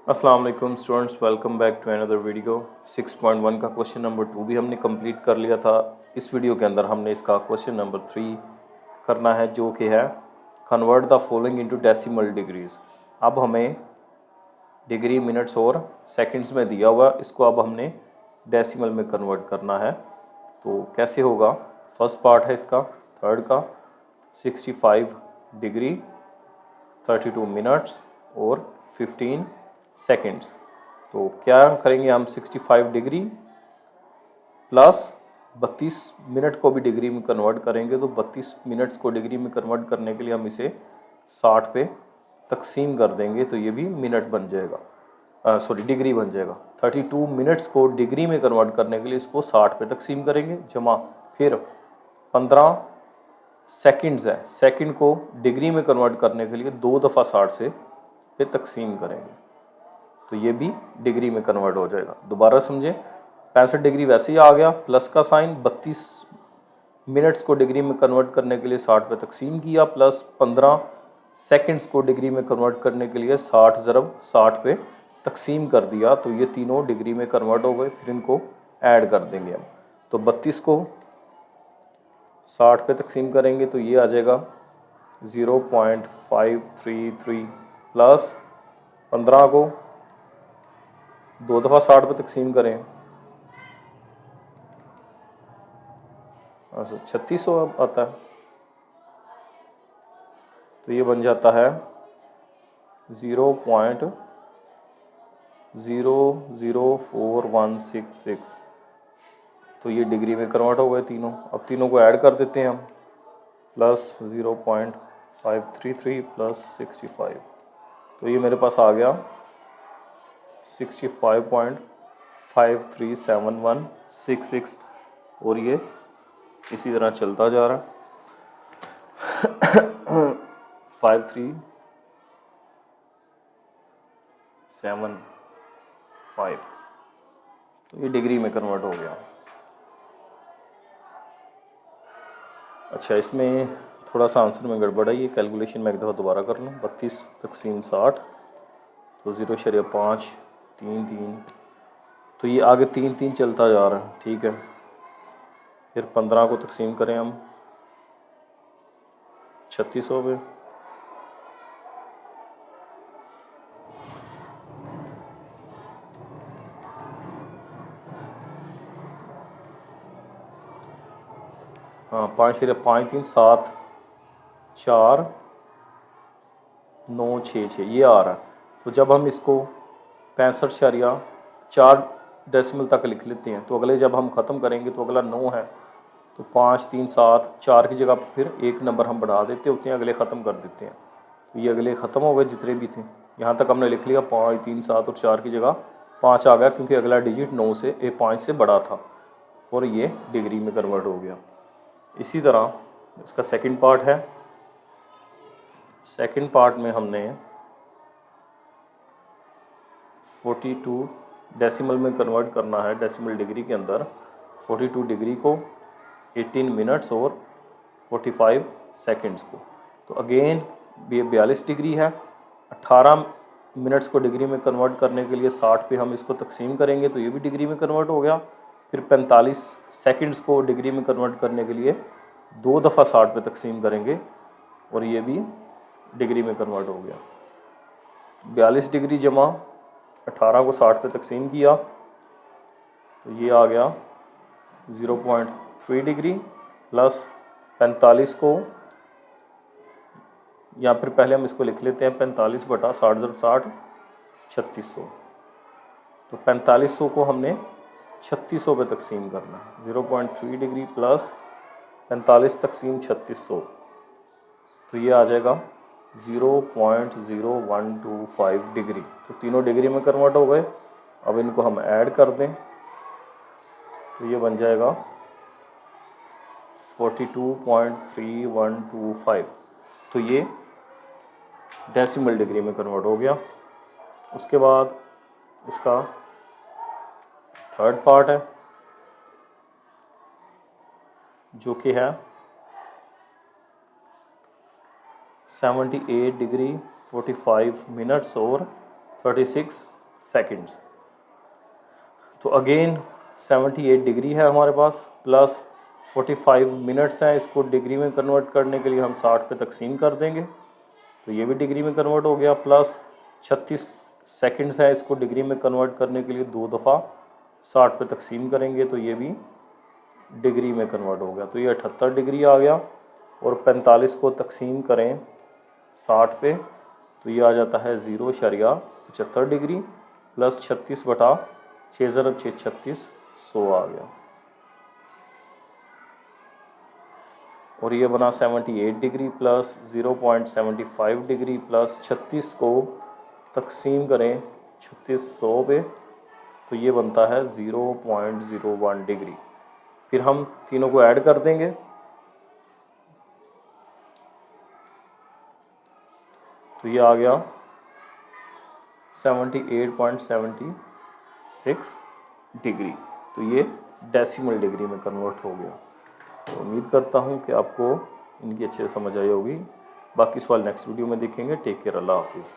अस्सलाम वालेकुम students, welcome back to another video. 6.1 का क्वेश्चन नंबर 2 भी हमने कंप्लीट कर लिया था। इस वीडियो के अंदर हमने इसका क्वेश्चन नंबर 3 करना है, जो कि है convert the following into decimal degrees. अब हमें डिग्री, मिनट्स और सेकंड्स में दिया हुआ, इसको अब हमने डेसिमल में कन्वर्ट करना है। तो कैसे होगा? फर्स्ट पार्ट है इसका, थर्ड का 65 डिग्री, 32 मिनट्स और 15 सेकेंड्स। तो क्या करेंगे हम? 65 डिग्री प्लस 32 मिनट को भी डिग्री में कन्वर्ट करेंगे। तो 32 मिनट्स को डिग्री में कन्वर्ट करने के लिए हम इसे 60 पे तकसीम कर देंगे, तो ये भी मिनट बन जाएगा, सॉरी डिग्री बन जाएगा। 32 मिनट्स को डिग्री में कन्वर्ट करने के लिए इसको 60 पे तकसीम करेंगे, जमा फिर 15 सेकंड्स है, सेकंड को डिग्री में कन्वर्ट करने के लिए 2 दफ़ा 60 से पे तकसीम करेंगे, तो ये भी डिग्री में कन्वर्ट हो जाएगा। दोबारा समझें, 65 डिग्री वैसे ही आ गया, प्लस का साइन, 32 मिनट्स को डिग्री में कन्वर्ट करने के लिए 60 पे तकसीम किया, प्लस 15 सेकंड्स को डिग्री में कन्वर्ट करने के लिए 60 ज़रब 60 पे तकसीम कर दिया, तो ये तीनों डिग्री में कन्वर्ट हो गए। फिर इनको ऐड कर देंगे हम, तो 32 को 60 पे तकसीम करेंगे तो ये आ जाएगा 0.533 प्लस 15 को 2 दफ़ा 60 पे तकसीम करें, अच्छा 3600 आता है, तो ये बन जाता है 0.004166। तो ये डिग्री में कन्वर्ट हो गए तीनों। अब तीनों को ऐड कर देते हैं हम, प्लस 0.533 प्लस 65, तो ये मेरे पास आ गया 65.537166, और ये इसी तरह चलता जा रहा है 5375, तो ये डिग्री में कन्वर्ट हो गया। अच्छा, इसमें थोड़ा सा आंसर में गड़बड़ है, ये कैलकुलेशन मैं एक दफ़ा दोबारा कर लूँ। 32 तकसीम 60, तो 0.533, तो ये आगे 3 3 चलता जा रहा है, ठीक है। फिर 15 को तकसीम करें हम 3600 पे, हाँ 5 सिर्फ 5 3 7 4 9 6 6 ये आ रहा है। तो जब हम इसको 65.4 डेसिमल तक लिख लेते हैं, तो अगले जब हम ख़त्म करेंगे तो अगला 9 है, तो 5 3 7 4 की जगह पर फिर एक नंबर हम बढ़ा देते होते हैं, अगले ख़त्म कर देते हैं। तो ये अगले ख़त्म हो गए जितने भी थे, यहाँ तक हमने लिख लिया। 5 3 7 और 4 की जगह 5 आ गया, क्योंकि अगला डिजिट 9 से 5 से बड़ा था, और ये डिग्री में कन्वर्ट हो गया। इसी तरह इसका सेकंड पार्ट है। सेकंड पार्ट में हमने 42 डेसिमल में कन्वर्ट करना है, डेसिमल डिग्री के अंदर 42 डिग्री को, 18 मिनट्स और 45 सेकंड्स को। तो अगेन ये 42 डिग्री है, 18 मिनट्स को डिग्री में कन्वर्ट करने के लिए 60 पे हम इसको तकसीम करेंगे, तो ये भी डिग्री में कन्वर्ट हो गया। फिर 45 सेकंड्स को डिग्री में कन्वर्ट करने के लिए 2 दफ़ा 60 पे तकसीम करेंगे, और ये भी डिग्री में कन्वर्ट हो गया। 42 डिग्री जमा 18 को 60 पे तकसीम किया, तो ये आ गया 0.3 डिग्री प्लस 45 को, या फिर पहले हम इसको लिख लेते हैं 45 बटा 60 ज़रब 60 3600। तो 4500 को हमने 3600 पे तकसीम करना है, 0.3 डिग्री प्लस 45 तकसीम 3600, तो ये आ जाएगा 0.0125 डिग्री। तो तीनों डिग्री में कन्वर्ट हो गए। अब इनको हम ऐड कर दें, तो ये बन जाएगा 42.3125, तो ये डेसिमल डिग्री में कन्वर्ट हो गया। उसके बाद इसका थर्ड पार्ट है, जो कि है 78 डिग्री 45 मिनट्स और 36 सेकंड्स। तो अगेन 78 डिग्री है हमारे पास, प्लस 45 मिनट्स हैं, इसको डिग्री में कन्वर्ट करने के लिए हम 60 पे तकसीम कर देंगे तो ये भी डिग्री में कन्वर्ट हो गया, प्लस 36 सेकंड्स हैं, इसको डिग्री में कन्वर्ट करने के लिए 2 दफ़ा 60 पे तकसीम करेंगे तो ये भी डिग्री में कन्वर्ट हो गया, तो ये 78 डिग्री आ गया। और 45 को तकसीम करें 60 पे तो ये आ जाता है 0.75 डिग्री, प्लस 36/6 ज़रब 6 36 100 आ गया। और ये बना 78 डिग्री प्लस 0.75 डिग्री प्लस 36 को तकसीम करें 3600 पे तो ये बनता है 0.01 डिग्री। फिर हम तीनों को ऐड कर देंगे तो ये आ गया 78.76 डिग्री, तो ये डेसिमल डिग्री में कन्वर्ट हो गया। तो उम्मीद करता हूँ कि आपको इनकी अच्छे से समझ आई होगी। बाकी सवाल नेक्स्ट वीडियो में देखेंगे। टेक केयर, अल्लाह हाफिज़।